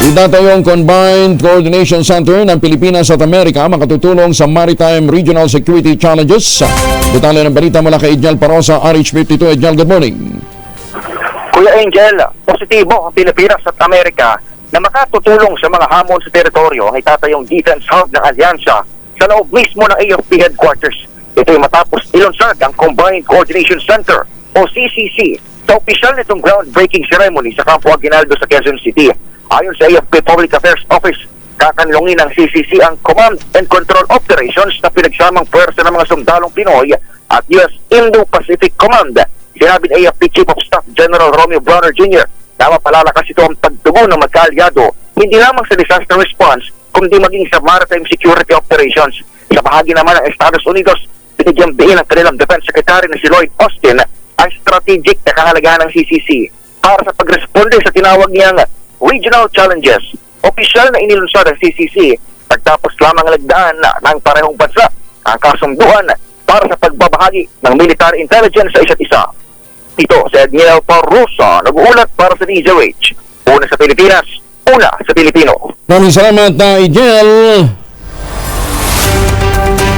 Itatayong Combined Coordination Center ng Pilipinas at Amerika makatutulong sa Maritime Regional Security Challenges. Detalye ng balita mula kay Edjal Parosa, RH52. Edjal, good morning. Kuya Angel, positibo ang Pilipinas at Amerika na makatutulong sa mga hamon sa teritoryo ay tatayong defense hub ng alyansa sa loob mismo ng AFP headquarters. Ito ay matapos ilunsad ang Combined Coordination Center o CCC sa opisyal nitong groundbreaking ceremony sa Campo Aguinaldo sa Quezon City. Ayon sa AFP Public Affairs Office, kakanlungin ng CCC ang Command and Control Operations na pinagsamang pwersa ng mga sundalong Pinoy at US Indo-Pacific Command. Sinabi ng AFP Chief of Staff General Romeo Bronner Jr. na mapalalakas ito ang pagtugon ng magkaalyado hindi lamang sa disaster response kundi maging sa maritime security operations. Sa bahagi naman ng Estados Unidos, binigyang diin ng kanilang Defense Secretary na si Lloyd Austin ang strategic na kahalagahan ng CCC para sa pagresponde sa tinawag niyang regional challenges. Opisyal na inilunsad ang CCC pagtapos lamang lagdaan ng parehong bansa ang kasunduan para sa pagbabahagi ng military intelligence sa isa't isa. Ito si Admiral Parusa, nag-uulat para sa DZRH. Una sa Pilipinas, una sa Pilipino. Maraming salamat, Edjal.